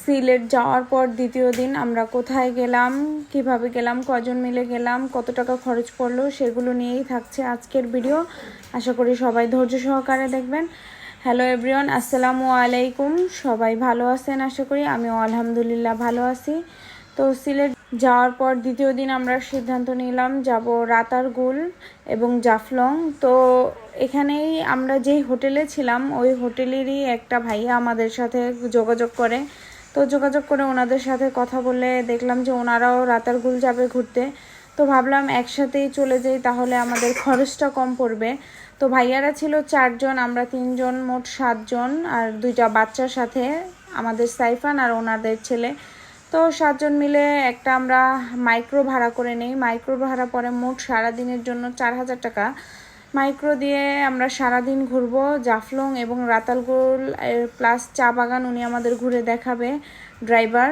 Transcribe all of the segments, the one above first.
সিলেট যাওয়ার পর দ্বিতীয় দিন আমরা কোথায় গেলাম, কিভাবে গেলাম, কজন মিলে গেলাম, কত টাকা খরচ পড়লো সেগুলো নিয়েই থাকছে আজকের ভিডিও। আশা করি সবাই ধৈর্য সহকারে দেখবেন। হ্যালো এভরিওয়ান, আসসালামু আলাইকুম। সবাই ভালো আছেন আশা করি, আমিও আলহামদুলিল্লাহ ভালো আছি। তো সিলেট যাওয়ার পর দ্বিতীয় দিন আমরা সিদ্ধান্ত নিলাম যাব রাতারগুল এবং জাফলং। তো এখানেই আমরা যেই হোটেলে ছিলাম ওই হোটেলেরই একটা ভাইয়া আমাদের সাথে যোগাযোগ করে। তো যোগাযোগ করে ওনাদের সাথে কথা বলে দেখলাম যে ওনারাও রাতারগুল যাবে ঘুরতে। তো ভাবলাম একসাথেই চলে যাই, তাহলে আমাদের খরচটা কম পড়বে। তো ভাইয়ারা ছিল 4 জন, আমরা 3 জন, মোট 7 জন, আর 2টা বাচ্চার সাথে আমাদের সাইফান আর ওনাদের ছেলে। তো 7 জন মিলে একটা আমরা মাইক্রো ভাড়া করে নেই। মাইক্রো ভাড়া পরে মোট সারাদিনের জন্য 4000 টাকা। মাইক্রো দিয়ে আমরা সারাদিন ঘুরবো জাফলং এবং রাতারগুল প্লাস চা বাগান উনি আমাদের ঘুরে দেখাবে ড্রাইভার।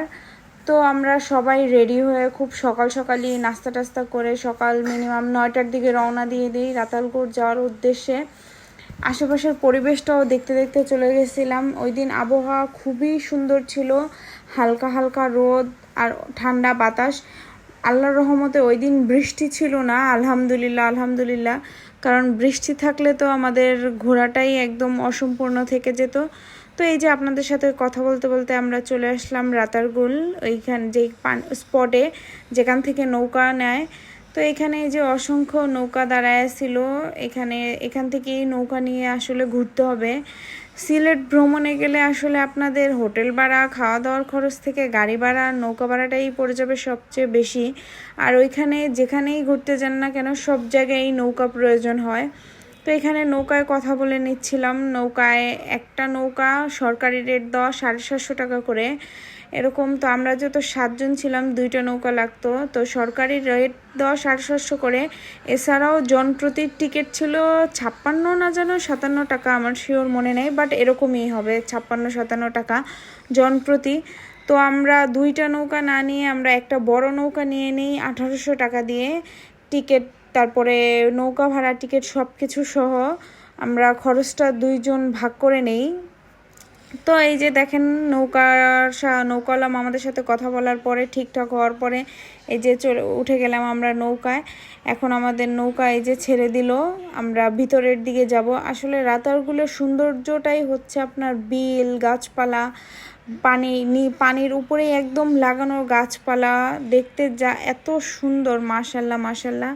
তো আমরা সবাই রেডি হয়ে খুব সকালই নাস্তা টাস্তা করে সকাল মিনিমাম 9টার দিকে রওনা দিয়ে দিই রাতারগুল যাওয়ার উদ্দেশ্যে। আশেপাশের পরিবেশটাও দেখতে দেখতে চলে গেছিলাম। ওই দিন আবহাওয়া খুবই সুন্দর ছিল, হালকা হালকা রোদ আর ঠান্ডা বাতাস। আল্লাহর রহমতে ওই দিন বৃষ্টি ছিল না, আলহামদুলিল্লাহ। কারণ বৃষ্টি থাকলে তো আমাদের ঘোরাটাই একদম অসম্পূর্ণ থেকে যেত। তো এই যে আপনাদের সাথে কথা বলতে বলতে আমরা চলে আসলাম রাতারগুল, ওইখান যে স্পটে যেখান থেকে নৌকা নেয়। তো এখানে এই যে অসংখ্য নৌকা দাঁড়ায় ছিল, এখান থেকেই নৌকা নিয়ে আসলে ঘুরতে হবে। সিলেট ভ্রমণে গেলে আসলে আপনাদের হোটেল ভাড়া, খাওয়া দাওয়ার খরচ থেকে গাড়ি ভাড়া, নৌকা ভাড়াটাই পড়ে যাবে সবচেয়ে বেশি। আর ওইখানে যেখানেই ঘুরতে যান না কেন সব জায়গায় নৌকা প্রয়োজন হয়। তো এখানে নৌকায় কথা বলে নিচ্ছিলাম। নৌকায় একটা নৌকা সরকারি রেট দেওয়া 750 টাকা করে এরকম। তো আমরা যত 7 জন ছিলাম 2টা নৌকা লাগতো, তো সরকারি রেট দেওয়া 750 করে। এছাড়াও জনপ্রতি টিকিট ছিল 56 না যেন 57 টাকা, আমার শিওর মনে নেই, বাট এরকমই হবে 56-57 টাকা জনপ্রতি। তো আমরা 2টা নৌকা না নিয়ে আমরা একটা বড় নৌকা নিয়ে নিই 1800 টাকা দিয়ে টিকিট, তারপরে নৌকা ভাড়া, টিকিট সব কিছু সহ আমরা খরচটা 2 জন ভাগ করে নেই। তো এই যে দেখেন নৌকাওয়ালা আমাদের সাথে কথা বলার পরে ঠিকঠাক হওয়ার পরে এই যে উঠে গেলাম আমরা নৌকায়। এখন আমাদের নৌকা এই যে ছেড়ে দিল, আমরা ভিতরের দিকে যাব। আসলে রাতারগুলের সৌন্দর্যটাই হচ্ছে আপনার বিল, গাছপালা, পানির উপরেই একদম লাগানো গাছপালা, দেখতে যা এত সুন্দর, মাশাল্লাহ।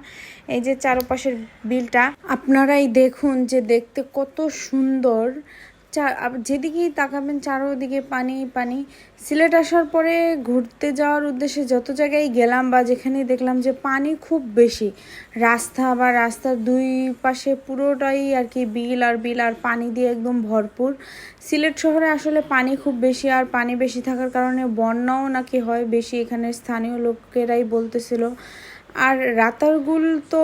এই যে চারপাশের বিলটা আপনারাই দেখুন যে দেখতে কত সুন্দর। যেদিকেই তাকাবেন চারোদিকে পানি। সিলেট আসার পরে ঘুরতে যাওয়ার উদ্দেশ্যে যত জায়গায় গেলাম বা যেখানেই দেখলাম যে পানি খুব বেশি, রাস্তার 2 পাশে পুরোটাই আর কি বিল আর পানি দিয়ে একদম ভরপুর। সিলেট শহরে আসলে পানি খুব বেশি, আর পানি বেশি থাকার কারণে বন্যাও নাকি হয় বেশি, এখানে স্থানীয় লোকেরাই বলতেছিল। আর রাতারগুল তো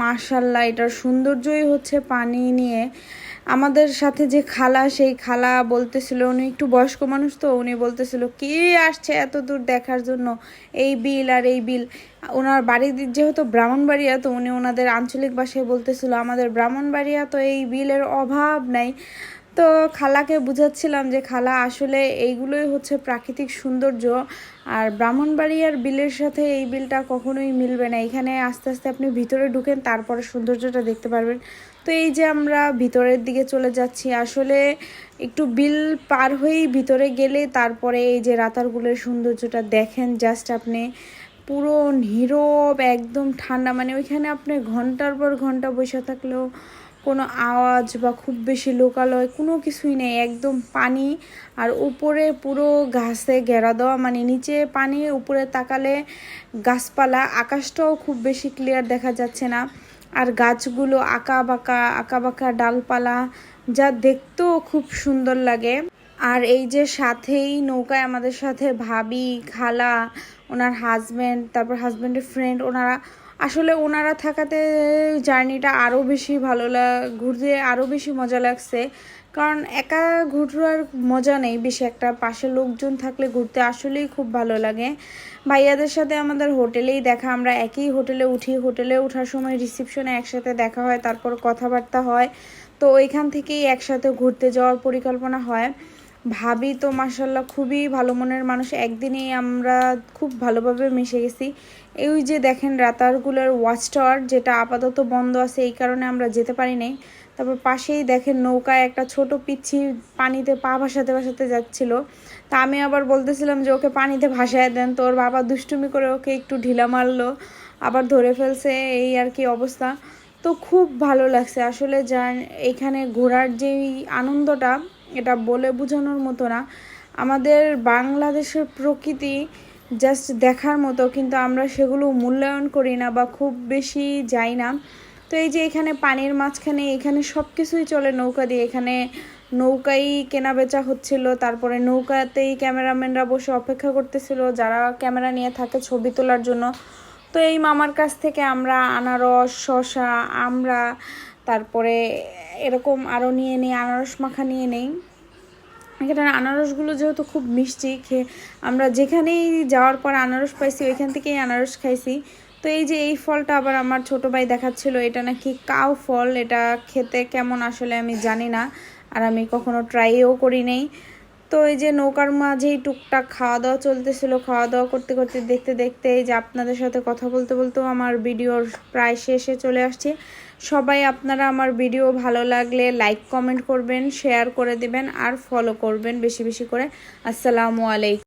মাশাল্লাহ, এটার সৌন্দর্যই হচ্ছে পানি নিয়ে। আমাদের সাথে যে খালা, সেই খালা বলতেছিল, উনি একটু বয়স্ক মানুষ, তো উনি বলতেছিল কি আসছে এত দূর দেখার জন্য, এই বিল। ওনার বাড়ি যেহেতু ব্রাহ্মণবাড়িয়া, তো উনি ওনাদের আঞ্চলিক ভাষায় বলতেছিল আমাদের ব্রাহ্মণবাড়িয়া তো এই বিলের অভাব নাই। তো খালাকে বুঝাচ্ছিলাম যে খালা আসলে এইগুলোই হচ্ছে প্রাকৃতিক সৌন্দর্য, আর ব্রাহ্মণবাড়িয়ার বিলের সাথে এই বিলটা কখনোই মিলবে না। এখানে আস্তে আস্তে আপনি ভিতরে ঢুকেন, তারপরে সৌন্দর্যটা দেখতে পারবেন। তো এই যে আমরা ভিতরের দিকে চলে যাচ্ছি, আসলে একটু বিল পার হয়েই ভিতরে গেলে তারপরে এই যে রাতারগুলের সৌন্দর্যটা দেখেন জাস্ট আপনি, পুরো নীরব, একদম ঠান্ডা। মানে ওইখানে আপনি ঘন্টার পর ঘন্টা বসে থাকলেও কোনো আওয়াজ বা খুব বেশি লোকালয় কোনো কিছুই নেই, একদম পানি। আর উপরে পুরো ঘাসে ঘেরা দেওয়া, মানে নিচে পানি, উপরে তাকালে গাছপালা, আকাশটাও খুব বেশি ক্লিয়ার দেখা যাচ্ছে না। আর গাছগুলো আঁকা বাঁকা ডালপালা, যা দেখতেও খুব সুন্দর লাগে। আর এই যে সাথেই নৌকায় আমাদের সাথে ভাবি, খালা, ওনার হাজব্যান্ড, তারপর হাজব্যান্ডের ফ্রেন্ড, ওনারা থাকাতে জার্নিটা আরও বেশি ঘুরতে আরও বেশি মজা লাগছে। কারণ একা ঘুরার মজা নেই বেশি একটা, পাশে লোকজন থাকলে ঘুরতে আসলেই খুব ভালো লাগে। ভাইয়াদের সাথে আমাদের হোটেলেই দেখা, আমরা একই হোটেলে উঠি, হোটেলে ওঠার সময় রিসিপশনে একসাথে দেখা হয়, তারপর কথাবার্তা হয়। তো ওইখান থেকেই একসাথে ঘুরতে যাওয়ার পরিকল্পনা হয়। ভাবি তো মাশাল্লাহ খুবই ভালো মনের মানুষ, একদিনেই আমরা খুব ভালোভাবে মিশে গেছি। এই যে দেখেন রাতারগুলোর ওয়াচ টাওয়ার, যেটা আপাতত বন্ধ আছে এই কারণে আমরা যেতে পারি নাই। তারপর পাশেই দেখেন নৌকায় একটা ছোট পিচ্ছি পানিতে পা ভাসাতে ভাসাতে যাচ্ছিল। তা আমি আবার বলতেছিলাম যে ওকে পানিতে ভাসায় দেন, তো ওর বাবা দুষ্টুমি করে ওকে একটু ঢিলা মারলো, আবার ধরে ফেলছে, এই আর কি অবস্থা। তো খুব ভালো লাগছে আসলে। যা এখানে ঘোরার যেই আনন্দটা, এটা বলে বোঝানোর মতো না। আমাদের বাংলাদেশের প্রকৃতি জাস্ট দেখার মতো, কিন্তু আমরা সেগুলো মূল্যায়ন করি না বা খুব বেশি যাই না। তো এই যে এখানে পানির মাঝখানে এখানে সব কিছুই চলে নৌকা দিয়ে, এখানে নৌকাই কেনা বেচা হচ্ছিল, তারপরে নৌকাতেই ক্যামেরাম্যানরা বসে অপেক্ষা করতেছিল যারা ক্যামেরা নিয়ে থাকে ছবি তোলার জন্য। তো এই মামার কাছ থেকে আমরা আনারস, শসা, আমরা তারপরে এরকম আরও নিয়ে নেই, আনারস মাখা নিয়ে নেই। এখানে আনারসগুলো যেহেতু খুব মিষ্টি, খেয়ে আমরা যেখানেই যাওয়ার পর আনারস পাইছি ওইখান থেকেই আনারস খাইছি। তো এই যে এই ফলটা আবার আমার ছোটো ভাই দেখাচ্ছিল, এটা নাকি কাউ ফল, এটা খেতে কেমন আসলে আমি জানি না, আর আমি কখনো ট্রাইও করি নাই। তো এই যে নৌকার মাঝেই টুকটাক খাওয়া দাওয়া চলতেছিল, খাওয়া দাওয়া করতে করতে দেখতে দেখতে এই যে আপনাদের সাথে কথা বলতে বলতেও আমার ভিডিওর প্রায় শেষে চলে আসছে। সবাই আপনারা আমার ভিডিও ভালো লাগলে লাইক কমেন্ট করবেন, শেয়ার করে দিবেন আর ফলো করবেন বেশি বেশি করে। আসসালামু আলাইকুম।